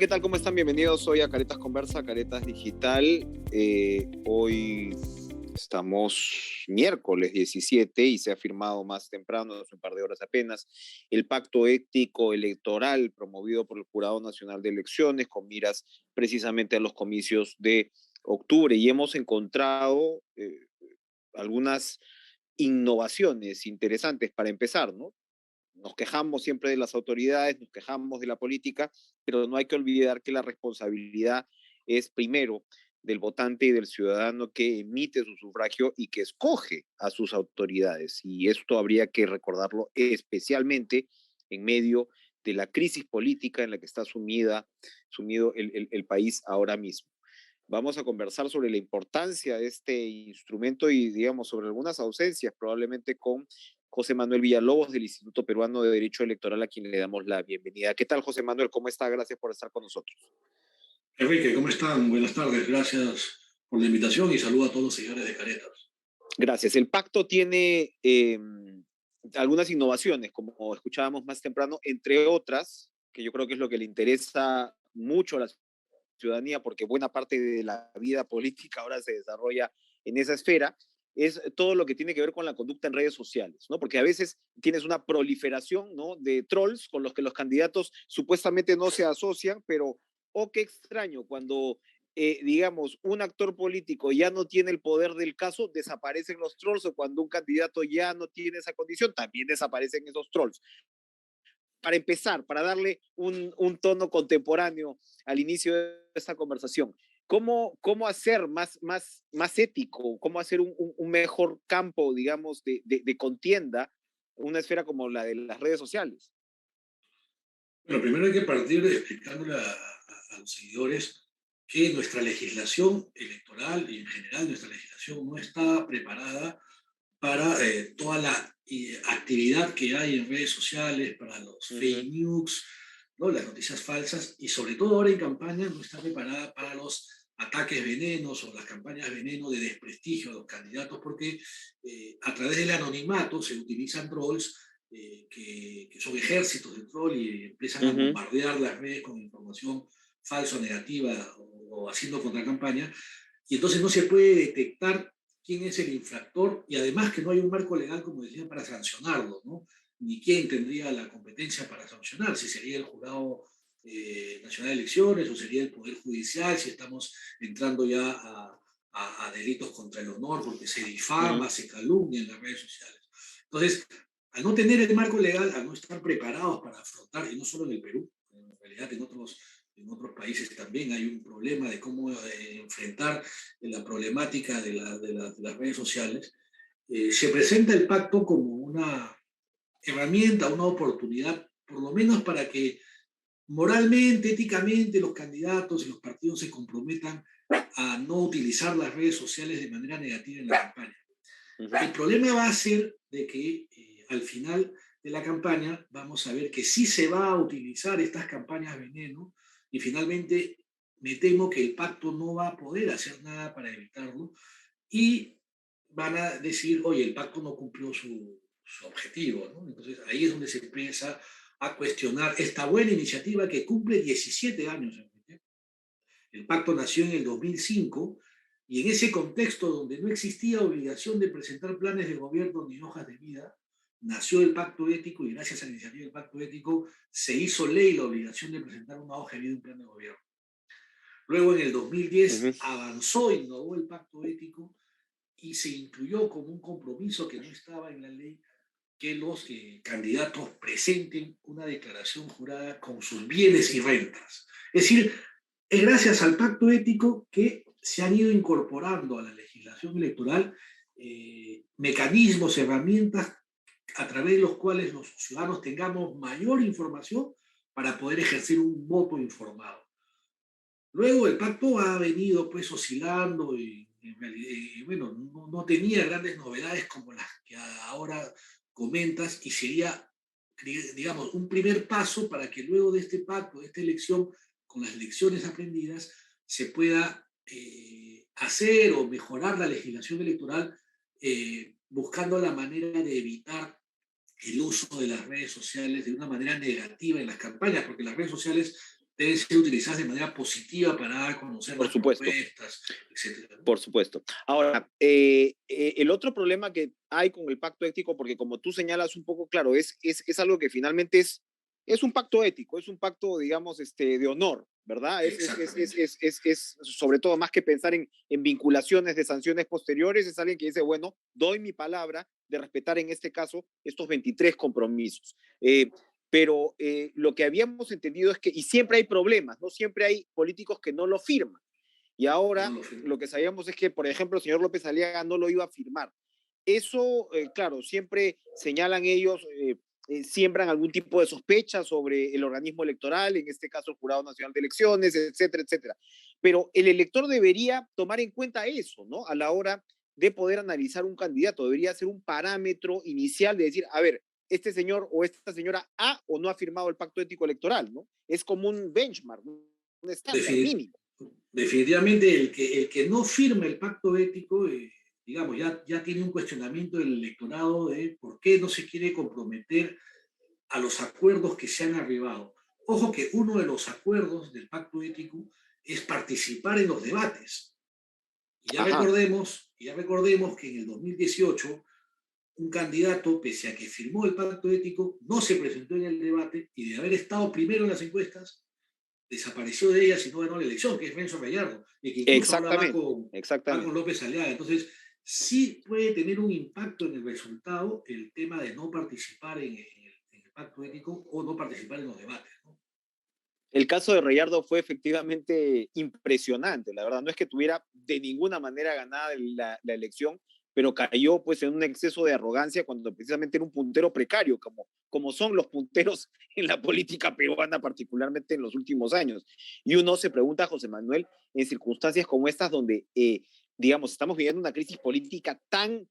¿qué tal? ¿Cómo están? Bienvenidos hoy a Caretas Conversa, Caretas Digital. Hoy estamos miércoles 17 y se ha firmado más temprano, hace un par de horas apenas, el pacto ético electoral promovido por el Jurado Nacional de Elecciones con miras precisamente a los comicios de octubre. Y hemos encontrado algunas innovaciones interesantes para empezar, ¿no? Nos quejamos siempre de las autoridades, nos quejamos de la política, pero no hay que olvidar que la responsabilidad es primero del votante y del ciudadano que emite su sufragio y que escoge a sus autoridades. Y esto habría que recordarlo especialmente en medio de la crisis política en la que está sumido el país ahora mismo. Vamos a conversar sobre la importancia de este instrumento y, digamos, sobre algunas ausencias, probablemente con José Manuel Villalobos del Instituto Peruano de Derecho Electoral, a quien le damos la bienvenida. ¿Qué tal, José Manuel? ¿Cómo está? Gracias por estar con nosotros. Enrique, ¿cómo están? Buenas tardes, gracias por la invitación y saludo a todos los señores de Caretas. Gracias. El pacto tiene algunas innovaciones, como escuchábamos más temprano, entre otras, que yo creo que es lo que le interesa mucho a la ciudadanía, porque buena parte de la vida política ahora se desarrolla en esa esfera, es todo lo que tiene que ver con la conducta en redes sociales, ¿no? Porque a veces tienes una proliferación, ¿no?, de trolls con los que los candidatos supuestamente no se asocian, pero, oh, qué extraño, cuando, digamos, un actor político ya no tiene el poder del caso, desaparecen los trolls, o cuando un candidato ya no tiene esa condición, también desaparecen esos trolls. Para empezar, para darle un tono contemporáneo al inicio de esta conversación, ¿cómo hacer más ético, cómo hacer un mejor campo, digamos, de contienda, una esfera como la de las redes sociales? Bueno, primero hay que partir de explicándole a los seguidores que nuestra legislación electoral y en general nuestra legislación no está preparada para toda la actividad que hay en redes sociales, para los Uh fake -huh. news, ¿no? Las noticias falsas, y sobre todo ahora en campaña no está preparada para los ataques venenos o las campañas veneno de desprestigio a los candidatos, porque a través del anonimato se utilizan trolls que son ejércitos de troll y empiezan Uh a -huh. bombardear las redes con información falsa o negativa o haciendo contracampaña, y entonces no se puede detectar quién es el infractor, y además que no hay un marco legal, como decían, para sancionarlo, ¿no? Ni quién tendría la competencia para sancionar, si sería el Jurado Nacional de Elecciones o sería el Poder Judicial, si estamos entrando ya a delitos contra el honor, porque se Uh -huh. difama, se calumnia en las redes sociales. Entonces, al no tener el marco legal, al no estar preparados para afrontar, y no solo en el Perú, en realidad en otros países también hay un problema de cómo enfrentar la problemática de las redes sociales, se presenta el pacto como una herramienta, una oportunidad, por lo menos para que moralmente, éticamente, los candidatos y los partidos se comprometan a no utilizar las redes sociales de manera negativa en la campaña. Uh El -huh. problema va a ser de que al final de la campaña vamos a ver que sí se va a utilizar estas campañas veneno, y finalmente me temo que el pacto no va a poder hacer nada para evitarlo, y van a decir, oye, el pacto no cumplió su objetivo, ¿no? Entonces ahí es donde se empieza a cuestionar esta buena iniciativa que cumple 17 años. El pacto nació en el 2005, y en ese contexto donde no existía obligación de presentar planes de gobierno ni hojas de vida, nació el pacto ético, y gracias a la iniciativa del pacto ético se hizo ley la obligación de presentar una hoja de vida y un plan de gobierno. Luego en el Uh 2010 -huh. avanzó, innovó el pacto ético y se incluyó como un compromiso que no estaba en la ley, que los candidatos presenten una declaración jurada con sus bienes y rentas. Es decir, es gracias al pacto ético que se han ido incorporando a la legislación electoral mecanismos, herramientas a través de los cuales los ciudadanos tengamos mayor información para poder ejercer un voto informado. Luego el pacto ha venido pues oscilando y bueno, no tenía grandes novedades como las que ahora comentas, y sería, digamos, un primer paso para que luego de este pacto, de esta elección, con las lecciones aprendidas, se pueda hacer o mejorar la legislación electoral, buscando la manera de evitar el uso de las redes sociales de una manera negativa en las campañas, porque las redes sociales deben ser utilizadas de manera positiva para dar a conocer por las supuesto. propuestas, etcétera, ¿no? Por supuesto. Ahora, el otro problema que hay con el pacto ético, porque como tú señalas un poco, claro, es algo que finalmente es un pacto ético, es un pacto, digamos, de honor, ¿verdad? Exactamente. Es sobre todo más que pensar en vinculaciones de sanciones posteriores, es alguien que dice, bueno, doy mi palabra de respetar en este caso estos 23 compromisos. Pero lo que habíamos entendido es que, y siempre hay problemas, ¿no? Siempre hay políticos que no lo firman. Y No ahora lo firmo. lo que sabíamos es que, por ejemplo, el señor López Aliaga no lo iba a firmar. Eso, claro, siempre señalan ellos, siembran algún tipo de sospecha sobre el organismo electoral, en este caso el Jurado Nacional de Elecciones, etcétera, etcétera. Pero el elector debería tomar en cuenta eso, ¿no? A la hora de poder analizar un candidato, debería ser un parámetro inicial de decir, a ver, este señor o esta señora ha o no ha firmado el pacto ético electoral, ¿no? Es como un benchmark, un estándar Defini- mínimo. Definitivamente el que no firma el pacto ético, digamos, ya tiene un cuestionamiento del electorado de por qué no se quiere comprometer a los acuerdos que se han arribado. Ojo que uno de los acuerdos del pacto ético es participar en los debates. Ajá. Y ya recordemos que en el 2018 un candidato, pese a que firmó el pacto ético, no se presentó en el debate y de haber estado primero en las encuestas, desapareció de ellas y no ganó la elección, que es Renzo Gallardo, y que incluso ahora Exactamente, va con exactamente. López Aliaga. Entonces, sí puede tener un impacto en el resultado el tema de no participar en el pacto ético o no participar en los debates, ¿no? El caso de Rayardo fue efectivamente impresionante, la verdad. No es que tuviera de ninguna manera ganada la elección, pero cayó pues en un exceso de arrogancia cuando precisamente era un puntero precario, como son los punteros en la política peruana, particularmente en los últimos años. Y uno se pregunta, José Manuel, en circunstancias como estas donde, digamos, estamos viviendo una crisis política tan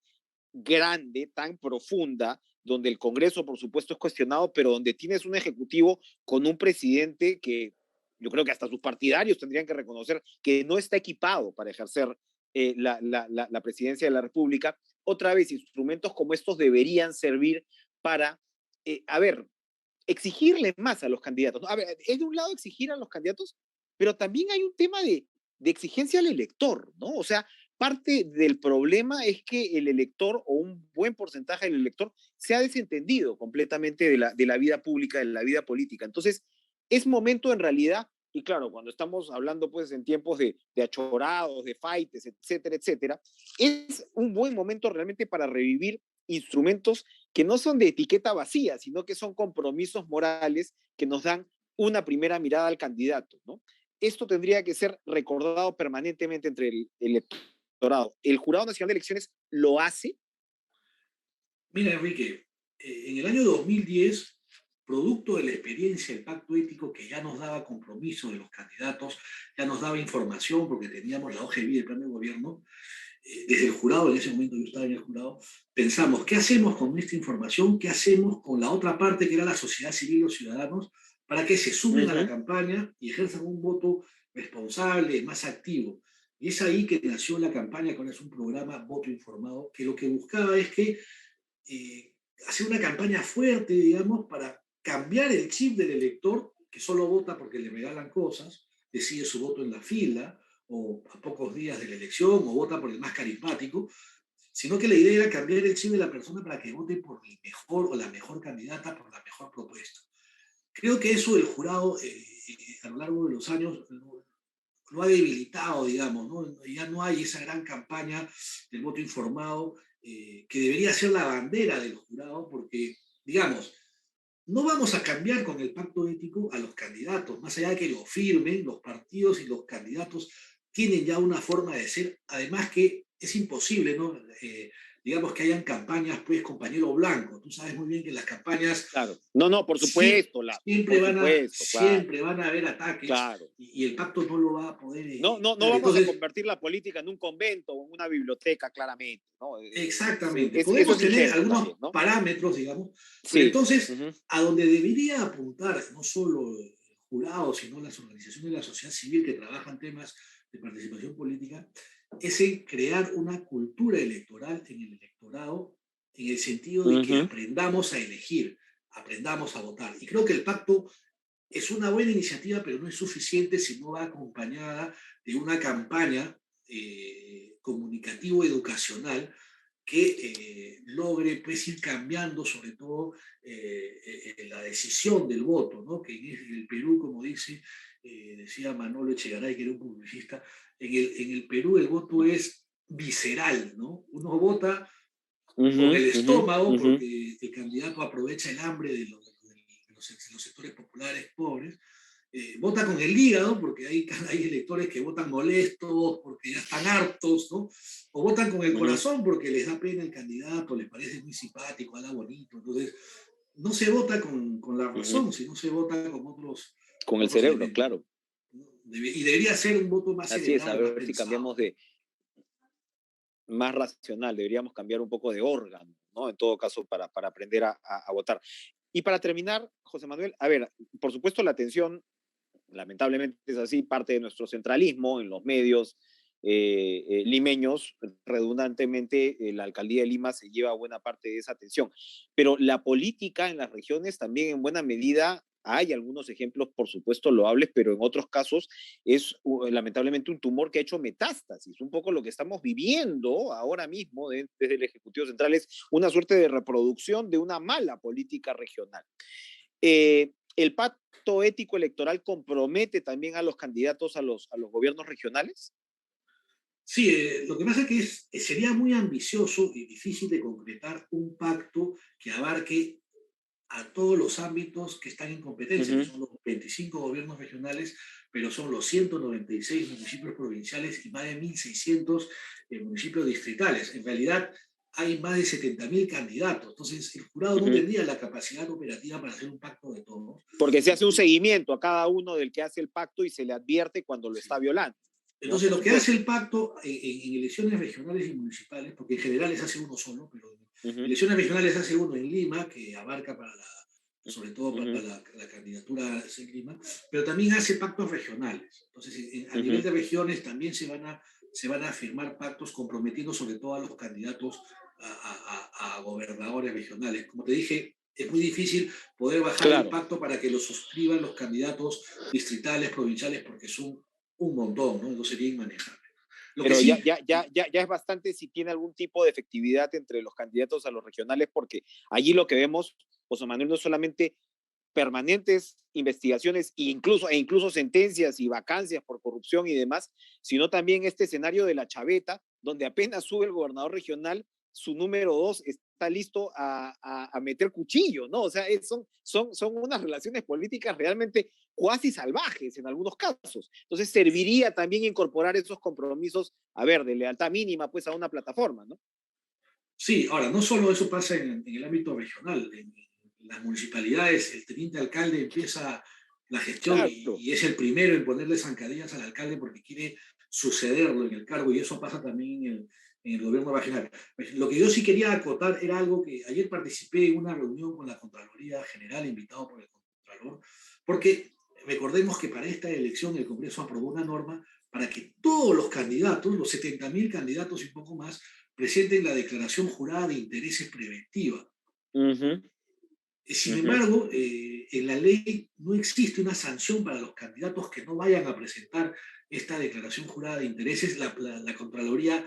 grande, tan profunda, donde el Congreso, por supuesto, es cuestionado, pero donde tienes un ejecutivo con un presidente que yo creo que hasta sus partidarios tendrían que reconocer que no está equipado para ejercer la presidencia de la República. Otra vez, instrumentos como estos deberían servir para, a ver, exigirle más a los candidatos, ¿no? A ver, es de un lado exigir a los candidatos, pero también hay un tema de exigencia al elector, ¿no? O sea, parte del problema es que el elector o un buen porcentaje del elector se ha desentendido completamente de la vida pública, de la vida política. Entonces, es momento en realidad, y claro, cuando estamos hablando pues en tiempos de achorados, de fights, etcétera, etcétera, es un buen momento realmente para revivir instrumentos que no son de etiqueta vacía, sino que son compromisos morales que nos dan una primera mirada al candidato, ¿no? Esto tendría que ser recordado permanentemente entre el electorado. ¿El Jurado Nacional de Elecciones lo hace? Mira, Enrique, en el año 2010, producto de la experiencia del pacto ético que ya nos daba compromiso de los candidatos, ya nos daba información porque teníamos la hoja de vida del plan de gobierno, desde el jurado, en ese momento yo estaba en el jurado, pensamos, ¿qué hacemos con esta información? ¿Qué hacemos con la otra parte que era la sociedad civil, los ciudadanos, para que se Uh sumen a la -huh. campaña y ejerzan un voto responsable, más activo? Y es ahí que nació la campaña, que ahora es un programa Voto Informado, que lo que buscaba es que hacer una campaña fuerte, digamos, para cambiar el chip del elector que solo vota porque le regalan cosas, decide su voto en la fila o a pocos días de la elección o vota por el más carismático, sino que la idea era cambiar el chip de la persona para que vote por el mejor o la mejor candidata, por la mejor propuesta. Creo que eso el jurado a lo largo de los años lo ha debilitado, digamos, ¿no? Ya no hay esa gran campaña del voto informado que debería ser la bandera del jurado, porque, digamos, no vamos a cambiar con el pacto ético a los candidatos, más allá de que lo firmen, los partidos y los candidatos tienen ya una forma de ser, además que es imposible, ¿no? Digamos que hayan campañas, pues, compañero blanco. Tú sabes muy bien que las campañas Claro. No, no, por supuesto, por supuesto, claro, siempre van a haber ataques claro. y el pacto no lo va a poder No, no, no evitar. vamos a Entonces, convertir la política en un convento o en una biblioteca, claramente, ¿no? exactamente, Eso podemos es tener ingenuo algunos también, ¿no? parámetros, digamos, pero Sí. Uh entonces -huh. a donde debería apuntar no solo el jurado, sino las organizaciones de la sociedad civil que trabajan temas de participación política, es en crear una cultura electoral en el electorado, en el sentido de Uh que -huh. aprendamos a elegir, aprendamos a votar. Y creo que el pacto es una buena iniciativa, pero no es suficiente si no va acompañada de una campaña comunicativo-educacional que logre pues, ir cambiando sobre todo la decisión del voto, ¿no? Que en el Perú, como decía Manolo Echegaray, que era un publicista, en el Perú el voto es visceral, ¿no? Uno vota con Ujú, el ujú, estómago ujú, porque el candidato aprovecha el hambre de los sectores populares pobres, vota con el hígado, porque hay electores que votan molestos, porque ya están hartos, ¿no? O votan con el ujú, corazón porque les da pena el candidato, les parece muy simpático, habla bonito. Entonces, no se vota con la ujú. razón, sino se vota con Con el otros cerebro, elementos. claro. ¿No? Y debería ser un voto más Así es, a cerebral, más ver si pensado. cambiamos de más racional, deberíamos cambiar un poco de órgano, ¿no? En todo caso, para aprender a votar. Y para terminar, José Manuel, a ver, por supuesto la atención, lamentablemente es así, parte de nuestro centralismo en los medios limeños, redundantemente la alcaldía de Lima se lleva buena parte de esa atención, pero la política en las regiones también en buena medida hay algunos ejemplos, por supuesto, loables, pero en otros casos es lamentablemente un tumor que ha hecho metástasis. Un poco lo que estamos viviendo ahora mismo desde el Ejecutivo Central es una suerte de reproducción de una mala política regional. ¿El pacto ético electoral compromete también a los candidatos a los gobiernos regionales? Sí, lo que pasa es que sería muy ambicioso y difícil de concretar un pacto que abarque a todos los ámbitos que están en Uh competencia, que -huh, son los 25 gobiernos regionales, pero son los 196 municipios provinciales y más de 1.600 municipios distritales. En realidad hay más de 70.000 candidatos, entonces el jurado uh no -huh. tendría la capacidad operativa para hacer un pacto de todos. Porque se hace un seguimiento a cada uno del que hace el pacto y se le advierte cuando lo está Sí. violando, ¿no? Entonces, Por lo que hace supuesto. el pacto en elecciones regionales y municipales, porque en general se hace uno solo, pero en Uh -huh, elecciones regionales se hace uno en Lima, que abarca sobre todo uh para -huh, la candidatura en Lima, pero también hace pactos regionales. Entonces, a uh nivel -huh. de regiones también se van a firmar pactos comprometiendo sobre todo a los candidatos a gobernadores regionales. Como te dije, es muy difícil poder bajar el Claro. pacto para que lo suscriban los candidatos distritales, provinciales, porque son un montón, ¿no? Entonces sería inmanejable. Lo que Pero sí, ya es bastante si tiene algún tipo de efectividad entre los candidatos a los regionales, porque allí lo que vemos, José Manuel, no es solamente permanentes investigaciones e incluso sentencias y vacancias por corrupción y demás, sino también este escenario de la chaveta, donde apenas sube el gobernador regional, su número 2 está listo a meter cuchillo, ¿no? O sea, son unas relaciones políticas realmente cuasi salvajes en algunos casos. Entonces, serviría también incorporar esos compromisos, a ver, de lealtad mínima, pues, a una plataforma, ¿no? sí, ahora, no solo eso pasa en el ámbito regional, en las municipalidades el teniente alcalde empieza la gestión Claro. y es el primero en ponerle zancadillas al alcalde porque quiere sucederlo en el cargo y eso pasa también en el gobierno regional. Lo que yo sí quería acotar era algo que ayer participé en una reunión con la Contraloría General, invitado por el Contralor, porque recordemos que para esta elección el Congreso aprobó una norma para que todos los candidatos, los 70.000 candidatos y un poco más, presenten la declaración jurada de intereses preventiva. Uh -huh, Sin uh -huh. embargo, en la ley no existe una sanción para los candidatos que no vayan a presentar esta declaración jurada de intereses. La Contraloría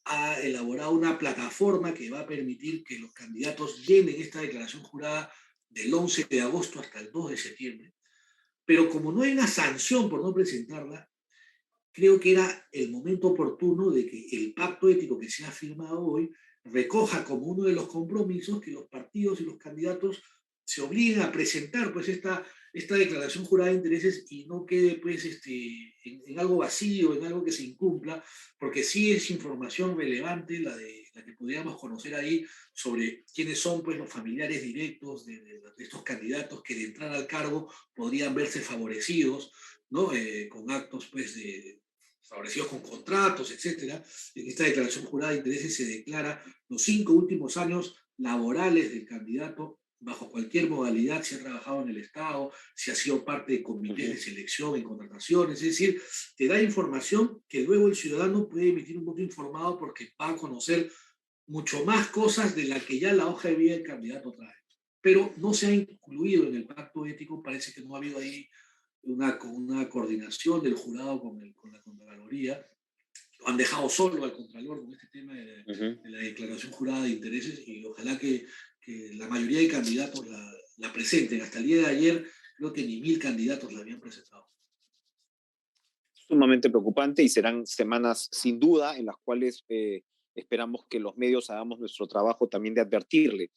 ha elaborado una plataforma que va a permitir que los candidatos llenen esta declaración jurada del 11 de agosto hasta el 2 de septiembre. Pero como no hay una sanción por no presentarla, creo que era el momento oportuno de que el pacto ético que se ha firmado hoy recoja como uno de los compromisos que los partidos y los candidatos se obliguen a presentar pues esta declaración jurada de intereses y no quede pues en algo vacío, en algo que se incumpla, porque sí es información relevante la que pudiéramos conocer ahí sobre quiénes son pues los familiares directos de estos candidatos que de entrar al cargo podrían verse favorecidos, ¿no? Con actos pues favorecidos con contratos, etcétera. En esta declaración jurada de intereses se declara los 5 últimos años laborales del candidato bajo cualquier modalidad, si ha trabajado en el Estado, si ha sido parte de Uh comités de -huh. selección, en contrataciones, es decir, te da información que luego el ciudadano puede emitir un voto informado porque va a conocer mucho más cosas de las que ya la hoja de vida del candidato trae. pero no se ha incluido en el pacto ético. Parece que no ha habido ahí una coordinación del jurado con la Contraloría. Lo han dejado solo al Contralor con este tema de la declaración jurada de intereses, y ojalá que la mayoría de candidatos la presenten. Hasta el día de ayer creo que ni 1000 candidatos la habían presentado. Sumamente preocupante, y serán semanas sin duda en las cuales esperamos que los medios hagamos nuestro trabajo también de advertirle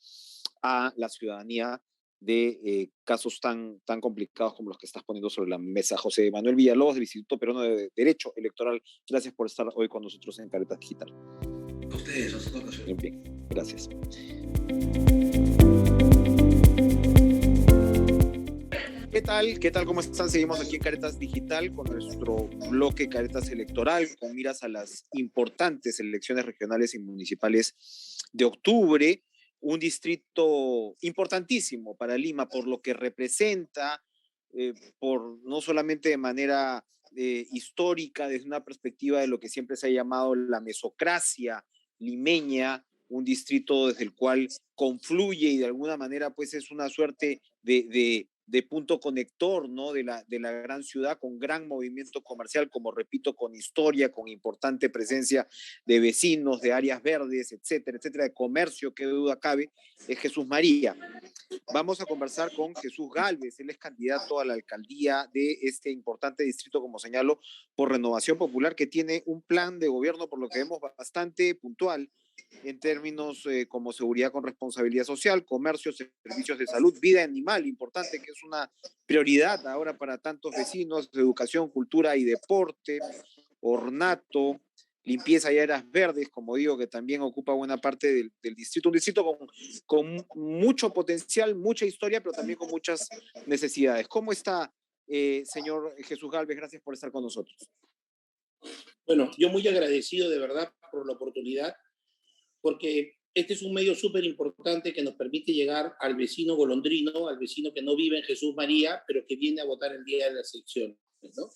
a la ciudadanía de casos tan complicados como los que estás poniendo sobre la mesa. José Manuel Villalobos, del Instituto Peruano de Derecho Electoral, gracias por estar hoy con nosotros en Caretas Digital. A ustedes, hasta otra ocasión. Bien, gracias. ¿Qué tal? ¿Qué tal? ¿Cómo están? Seguimos aquí en Caretas Digital con nuestro bloque Caretas Electoral, con miras a las importantes elecciones regionales y municipales de octubre. Un distrito importantísimo para Lima por lo que representa, por no solamente de manera histórica, desde una perspectiva de lo que siempre se ha llamado la mesocracia limeña, un distrito desde el cual confluye y de alguna manera pues es una suerte de punto conector, ¿no? de la gran ciudad, con gran movimiento comercial, como repito, con historia, con importante presencia de vecinos, de áreas verdes, etcétera, etcétera, de comercio, qué duda cabe, es Jesús María. Vamos a conversar con Jesús Gálvez, él es candidato a la alcaldía de este importante distrito, como señalo, por Renovación Popular, que tiene un plan de gobierno, por lo que vemos, bastante puntual en términos como seguridad con responsabilidad social, comercio, servicios de salud, vida animal, importante, que es una prioridad ahora para tantos vecinos, educación, cultura y deporte, ornato, limpieza y áreas verdes, como digo, que también ocupa buena parte del distrito, un distrito con mucho potencial, mucha historia, pero también con muchas necesidades. ¿Cómo está, señor Jesús Gálvez? Gracias por estar con nosotros. Bueno, yo muy agradecido de verdad por la oportunidad, porque este es un medio súper importante que nos permite llegar al vecino golondrino, al vecino que no vive en Jesús María, pero que viene a votar el día de las elecciones, ¿no?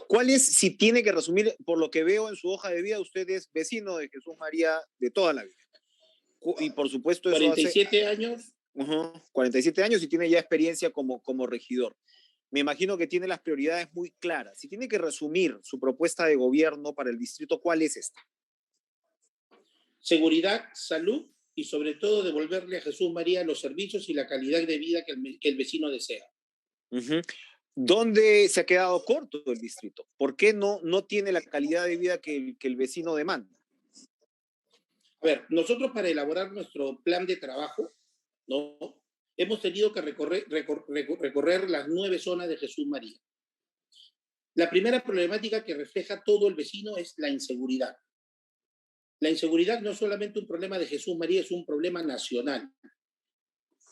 ¿Cuál es, si tiene que resumir, por lo que veo en su hoja de vida, usted es vecino de Jesús María de toda la vida? Y por supuesto eso 47 años. 47 años y tiene ya experiencia como regidor. Me imagino que tiene las prioridades muy claras. Si tiene que resumir su propuesta de gobierno para el distrito, ¿cuál es esta? Seguridad, salud y sobre todo devolverle a Jesús María los servicios y la calidad de vida que el vecino desea. ¿Dónde se ha quedado corto el distrito? ¿Por qué no tiene la calidad de vida que el vecino demanda? A ver, nosotros para elaborar nuestro plan de trabajo, ¿no?, hemos tenido que recorrer las 9 zonas de Jesús María. La primera problemática que refleja todo el vecino es la inseguridad. La inseguridad no es solamente un problema de Jesús María, es un problema nacional.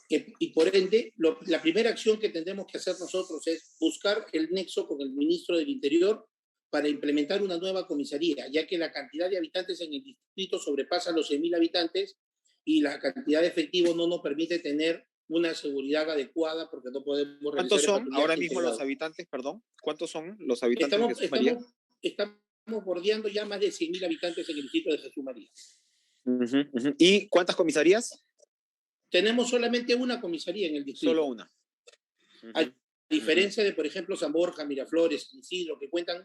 Y por ende, la primera acción que tendremos que hacer nosotros es buscar el nexo con el ministro del Interior para implementar una nueva comisaría, ya que la cantidad de habitantes en el distrito sobrepasa los 100.000 habitantes y la cantidad de efectivos no nos permite tener una seguridad adecuada porque no podemos realizar... ¿Cuántos son ahora mismo los habitantes, perdón? ¿Cuántos son los habitantes de Jesús María? Estamos bordeando ya más de 100.000 habitantes en el distrito de Jesús María. ¿Y cuántas comisarías? Tenemos solamente una comisaría en el distrito. Solo una. A diferencia de, por ejemplo, San Borja, Miraflores, Isidro, que cuentan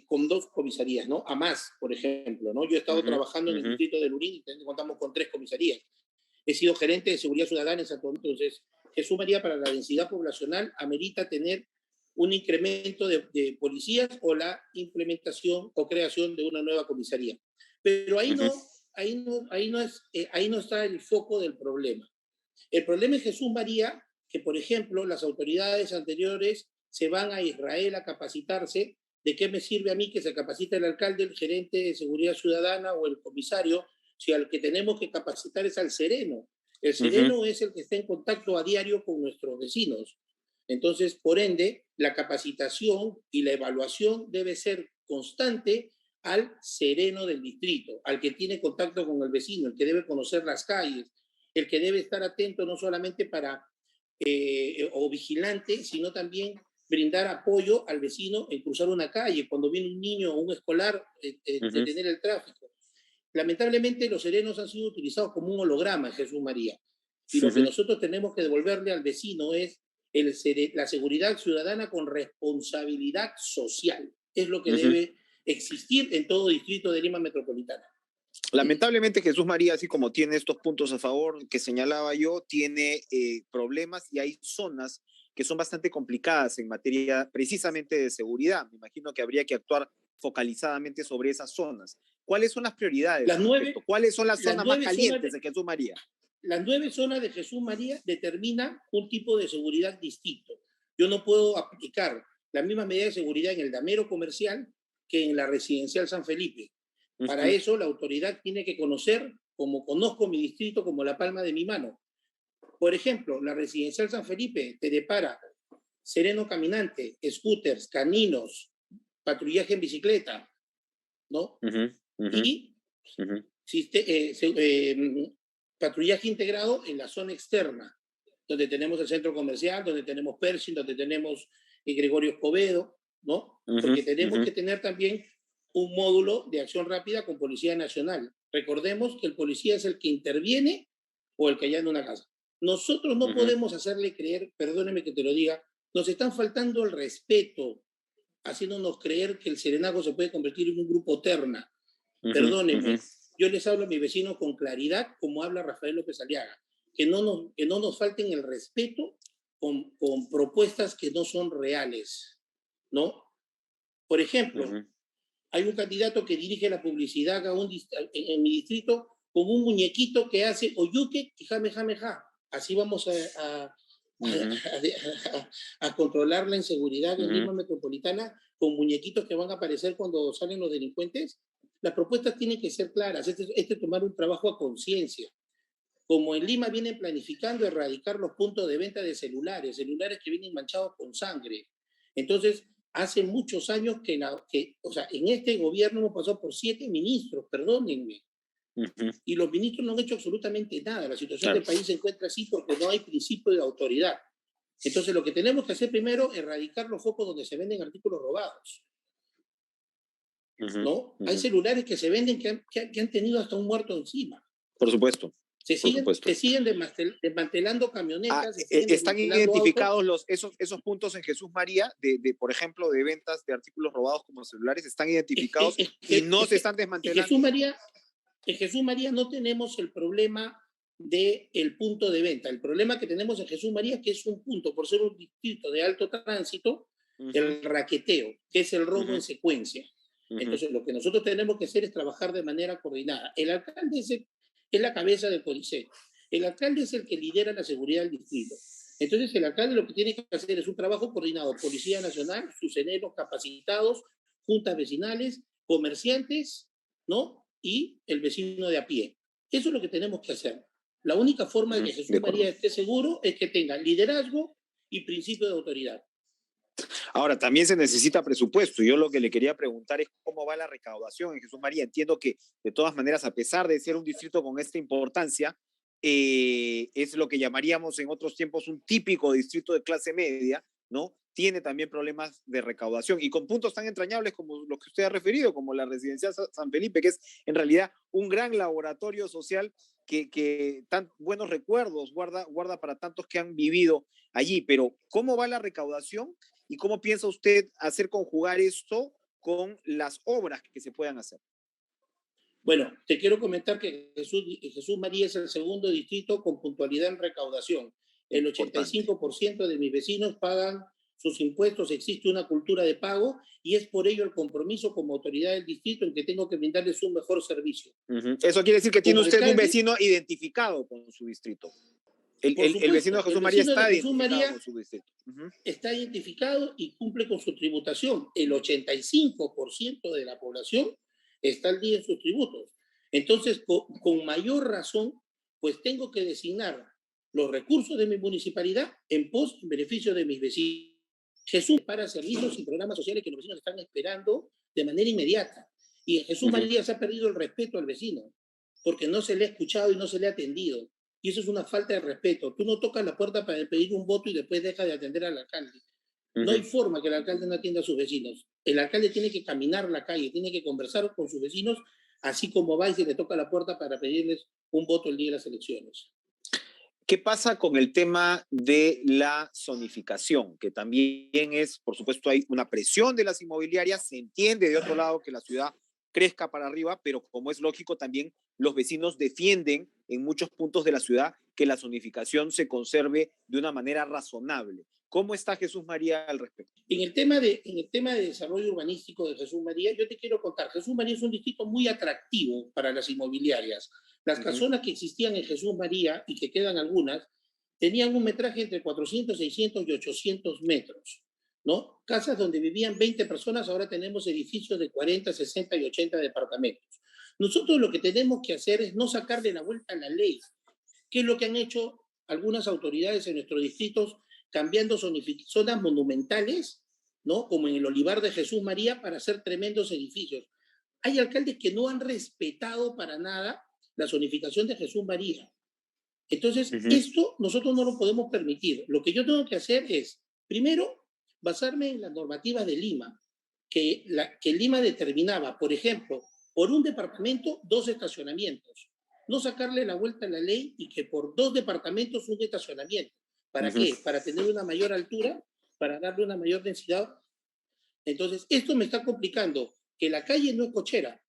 con 2 comisarías, ¿no? A más, por ejemplo, ¿no? Yo he estado trabajando en el distrito de Lurín y contamos con 3 comisarías. He sido gerente de seguridad ciudadana en Santo Domingo. Entonces, Jesús María, para la densidad poblacional, amerita tener un incremento de policías o la implementación o creación de una nueva comisaría. Pero ahí no está el foco del problema. El problema es Jesús María, que por ejemplo las autoridades anteriores se van a Israel a capacitarse. ¿De qué me sirve a mí que se capacite el alcalde, el gerente de seguridad ciudadana o el comisario, si al que tenemos que capacitar es al sereno? El sereno es el que está en contacto a diario con nuestros vecinos. Entonces, por ende, la capacitación y la evaluación debe ser constante al sereno del distrito, al que tiene contacto con el vecino, el que debe conocer las calles, el que debe estar atento no solamente o vigilante, sino también brindar apoyo al vecino en cruzar una calle, cuando viene un niño o un escolar, detener el tráfico. Lamentablemente los serenos han sido utilizados como un holograma en Jesús María. Y lo que nosotros tenemos que devolverle al vecino es la seguridad ciudadana con responsabilidad social. Es lo que debe existir en todo distrito de Lima Metropolitana. Lamentablemente Jesús María, así como tiene estos puntos a favor que señalaba yo, tiene problemas y hay zonas que son bastante complicadas en materia precisamente de seguridad. Me imagino que habría que actuar focalizadamente sobre esas zonas. ¿Cuáles son las prioridades? ¿Cuáles son las zonas más calientes de Jesús María? Las 9 zonas de Jesús María determinan un tipo de seguridad distinto. Yo no puedo aplicar la misma medida de seguridad en el damero comercial que en la residencial San Felipe. Para eso la autoridad tiene que conocer, como conozco mi distrito, como la palma de mi mano. Por ejemplo, la residencial San Felipe te depara sereno caminante, scooters, caninos, patrullaje en bicicleta, ¿no? Y patrullaje integrado en la zona externa, donde tenemos el centro comercial, donde tenemos Pershing, donde tenemos Gregorio Escobedo, ¿no? Porque tenemos que tener también un módulo de acción rápida con Policía Nacional. Recordemos que el policía es el que interviene o el que allana una casa. Nosotros no podemos hacerle creer, perdóneme que te lo diga, nos están faltando el respeto, haciéndonos creer que el serenazgo se puede convertir en un grupo terna. Perdónenme, yo les hablo a mis vecinos con claridad, como habla Rafael López Aliaga, que no nos falten el respeto con propuestas que no son reales, ¿no? Por ejemplo, hay un candidato que dirige la publicidad en mi distrito con un muñequito que hace oyuque y jame, jame, ja. Así vamos a controlar la inseguridad en Lima Metropolitana con muñequitos que van a aparecer cuando salen los delincuentes. Las propuestas tienen que ser claras. Este es tomar un trabajo a conciencia. Como en Lima vienen planificando erradicar los puntos de venta de celulares que vienen manchados con sangre. Entonces, hace muchos años o sea, en este gobierno hemos pasado por 7 ministros, perdónenme. Y los ministros no han hecho absolutamente nada. La situación del país se encuentra así porque no hay principio de autoridad. Entonces, lo que tenemos que hacer primero es erradicar los focos donde se venden artículos robados. ¿No? Hay celulares que se venden que han tenido hasta un muerto encima. Por supuesto. Se siguen desmantelando camionetas. ¿Están identificados esos puntos en Jesús María, por ejemplo, de ventas de artículos robados como celulares? ¿Están identificados y no se están desmantelando? En Jesús María no tenemos el problema del punto de venta. El problema que tenemos en Jesús María es que es un punto, por ser un distrito de alto tránsito, el raqueteo, que es el robo en secuencia. Entonces, lo que nosotros tenemos que hacer es trabajar de manera coordinada. El alcalde es la cabeza del CODICET. El alcalde es el que lidera la seguridad del distrito. Entonces, el alcalde lo que tiene que hacer es un trabajo coordinado. Policía Nacional, sus seneros capacitados, juntas vecinales, comerciantes, ¿no? Y el vecino de a pie. Eso es lo que tenemos que hacer. La única forma de que Jesús María esté seguro es que tenga liderazgo y principio de autoridad. Ahora, también se necesita presupuesto. Yo lo que le quería preguntar es cómo va la recaudación en Jesús María. Entiendo que, de todas maneras, a pesar de ser un distrito con esta importancia, es lo que llamaríamos en otros tiempos un típico distrito de clase media, ¿no? Tiene también problemas de recaudación y con puntos tan entrañables como los que usted ha referido, como la residencial San Felipe, que es en realidad un gran laboratorio social que tan buenos recuerdos guarda para tantos que han vivido allí. Pero, ¿cómo va la recaudación y cómo piensa usted hacer conjugar esto con las obras que se puedan hacer? Bueno, te quiero comentar que Jesús María es el segundo distrito con puntualidad en recaudación. El 85% de mis vecinos pagan sus impuestos, existe una cultura de pago y es por ello el compromiso como autoridad del distrito en que tengo que brindarles un mejor servicio. Eso quiere decir que tiene usted un vecino identificado con su distrito. El vecino de Jesús María está identificado con su distrito. Está identificado y cumple con su tributación. El 85% de la población está al día en sus tributos. Entonces, con mayor razón, pues tengo que designar los recursos de mi municipalidad en beneficio de mis vecinos. Jesús para servicios y programas sociales que los vecinos están esperando de manera inmediata. Y en Jesús María se ha perdido el respeto al vecino, porque no se le ha escuchado y no se le ha atendido. Y eso es una falta de respeto. Tú no tocas la puerta para pedir un voto y después dejas de atender al alcalde. No hay forma que el alcalde no atienda a sus vecinos. El alcalde tiene que caminar la calle, tiene que conversar con sus vecinos, así como va y se le toca la puerta para pedirles un voto el día de las elecciones. ¿Qué pasa con el tema de la zonificación? Que también es, por supuesto, hay una presión de las inmobiliarias, se entiende de otro lado que la ciudad crezca para arriba, pero como es lógico también los vecinos defienden en muchos puntos de la ciudad que la zonificación se conserve de una manera razonable. ¿Cómo está Jesús María al respecto? En el tema de desarrollo urbanístico de Jesús María, yo te quiero contar, Jesús María es un distrito muy atractivo para las inmobiliarias. Las casonas que existían en Jesús María, y que quedan algunas, tenían un metraje entre 400, 600 y 800 metros, ¿no? Casas donde vivían 20 personas, ahora tenemos edificios de 40, 60 y 80 departamentos. Nosotros lo que tenemos que hacer es no sacarle la vuelta a la ley, que es lo que han hecho algunas autoridades en nuestros distritos, cambiando zonas monumentales, ¿no? Como en el Olivar de Jesús María, para hacer tremendos edificios. Hay alcaldes que no han respetado para nada la zonificación de Jesús María. Entonces, esto nosotros no lo podemos permitir. Lo que yo tengo que hacer es, primero, basarme en las normativas de Lima, que Lima determinaba, por ejemplo, por un departamento, 2 estacionamientos. No sacarle la vuelta a la ley y que por 2 departamentos un estacionamiento. ¿Para qué? Para tener una mayor altura, para darle una mayor densidad. Entonces, esto me está complicando, que la calle no es cochera.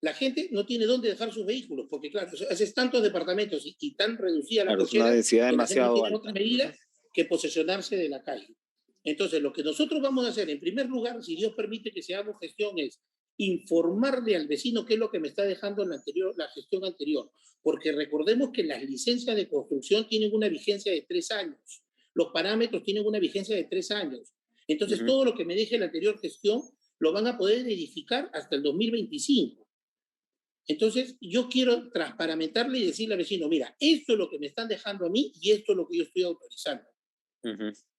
La gente no tiene dónde dejar sus vehículos, porque claro, haces tantos departamentos y tan reducida la cochera, una densidad que la gente no demasiado tiene alta. otra medida que posesionarse de la calle. Entonces, lo que nosotros vamos a hacer, en primer lugar, si Dios permite que seamos gestión, es informarle al vecino qué es lo que me está dejando la gestión anterior. Porque recordemos que las licencias de construcción tienen una vigencia de 3 años. Los parámetros tienen una vigencia de 3 años. Entonces, todo lo que me deje la anterior gestión lo van a poder edificar hasta el 2025. Entonces, yo quiero transparentarle y decirle al vecino, mira, esto es lo que me están dejando a mí y esto es lo que yo estoy autorizando.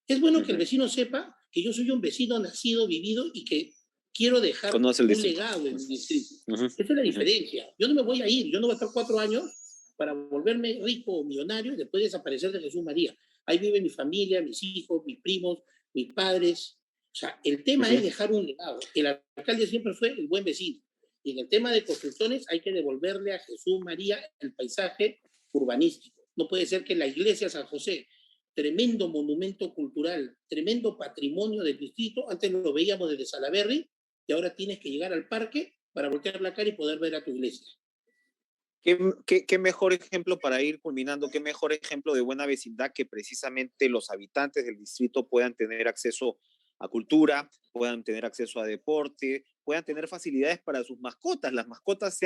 Es bueno que el vecino sepa que yo soy un vecino nacido, vivido y que quiero dejar un legado en mi distrito. Esa es la diferencia. Yo no me voy a ir, yo no voy a estar 4 años para volverme rico o millonario y después desaparecer de Jesús María. Ahí vive mi familia, mis hijos, mis primos, mis padres. O sea, el tema es dejar un legado. El alcalde siempre fue el buen vecino. Y en el tema de construcciones hay que devolverle a Jesús María el paisaje urbanístico. No puede ser que la iglesia San José, tremendo monumento cultural, tremendo patrimonio del distrito, antes lo veíamos desde Salaberry, y ahora tienes que llegar al parque para voltear la cara y poder ver a tu iglesia. ¿Qué mejor ejemplo para ir culminando, qué mejor ejemplo de buena vecindad que precisamente los habitantes del distrito puedan tener acceso a cultura, puedan tener acceso a deporte, puedan tener facilidades para sus mascotas. Las mascotas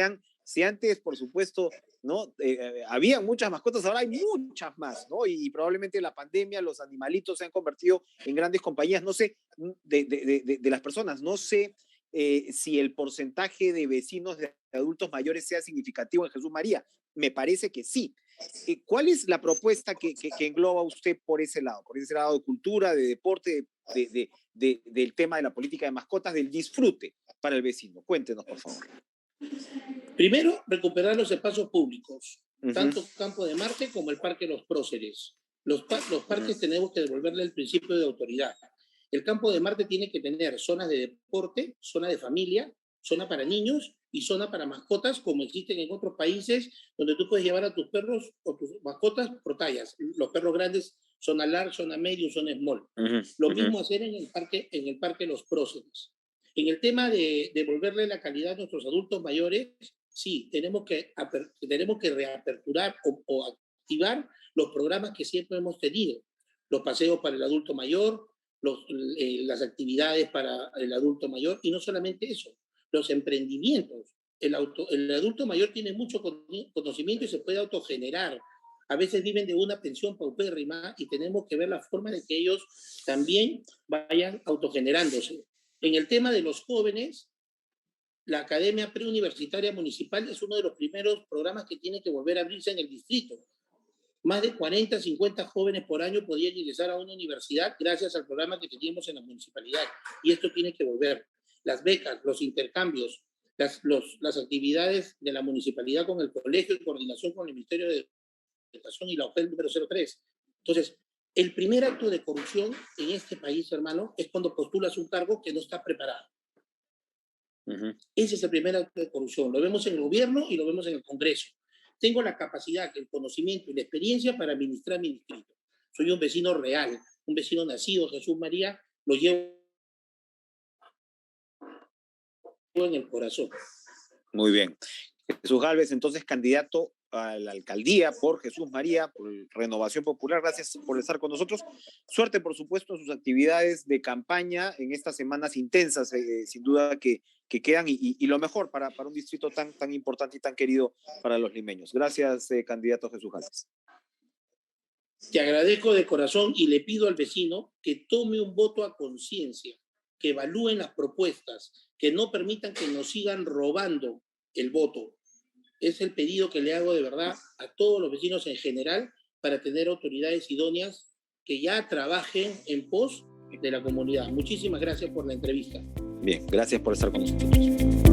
si antes, por supuesto, ¿no? Había muchas mascotas, ahora hay muchas más, ¿no? Y probablemente la pandemia, los animalitos se han convertido en grandes compañías, no sé, de las personas, no sé si el porcentaje de vecinos de adultos mayores sea significativo en Jesús María. Me parece que sí. ¿Cuál es la propuesta que engloba usted por ese lado de cultura, de deporte, del tema de la política de mascotas, del disfrute para el vecino? Cuéntenos, por favor. Primero, recuperar los espacios públicos, tanto Campo de Marte como el Parque Los Próceres. Los parques tenemos que devolverle el principio de autoridad. El Campo de Marte tiene que tener zonas de deporte, zona de familia, zona para niños y zona para mascotas, como existen en otros países, donde tú puedes llevar a tus perros o tus mascotas por tallas. Los perros grandes, zona large, zona medium, zona small. Lo mismo hacer en el parque Los Próceres. En el tema de devolverle la calidad a nuestros adultos mayores, sí, tenemos que reaperturar o activar los programas que siempre hemos tenido. Los paseos para el adulto mayor, las actividades para el adulto mayor, y no solamente eso, los emprendimientos. El adulto mayor tiene mucho conocimiento y se puede autogenerar. A veces viven de una pensión paupérrima y tenemos que ver la forma de que ellos también vayan autogenerándose. En el tema de los jóvenes, la Academia Preuniversitaria Municipal es uno de los primeros programas que tiene que volver a abrirse en el distrito. Más de 40, 50 jóvenes por año podían ingresar a una universidad gracias al programa que teníamos en la municipalidad. Y esto tiene que volver. Las becas, los intercambios, las actividades de la municipalidad con el colegio en coordinación con el Ministerio de Educación y la OFEL número 03. Entonces, el primer acto de corrupción en este país, hermano, es cuando postulas un cargo que no está preparado. Ese es el primer acto de corrupción. Lo vemos en el gobierno y lo vemos en el Congreso. tengo la capacidad, el conocimiento y la experiencia para administrar mi distrito. Soy un vecino real, un vecino nacido, Jesús María, lo llevo en el corazón. Muy bien. Jesús Gálvez, entonces, candidato a la alcaldía por Jesús María, por Renovación Popular. Gracias por estar con nosotros. Suerte, por supuesto, en sus actividades de campaña en estas semanas intensas, sin duda que quedan, y lo mejor para un distrito tan importante y tan querido para los limeños. Gracias, candidato Jesús Gálvez. Te agradezco de corazón y le pido al vecino que tome un voto a conciencia, que evalúen las propuestas, que no permitan que nos sigan robando el voto. Es el pedido que le hago de verdad a todos los vecinos en general para tener autoridades idóneas que ya trabajen en pos de la comunidad. Muchísimas gracias por la entrevista. Bien, gracias por estar con nosotros.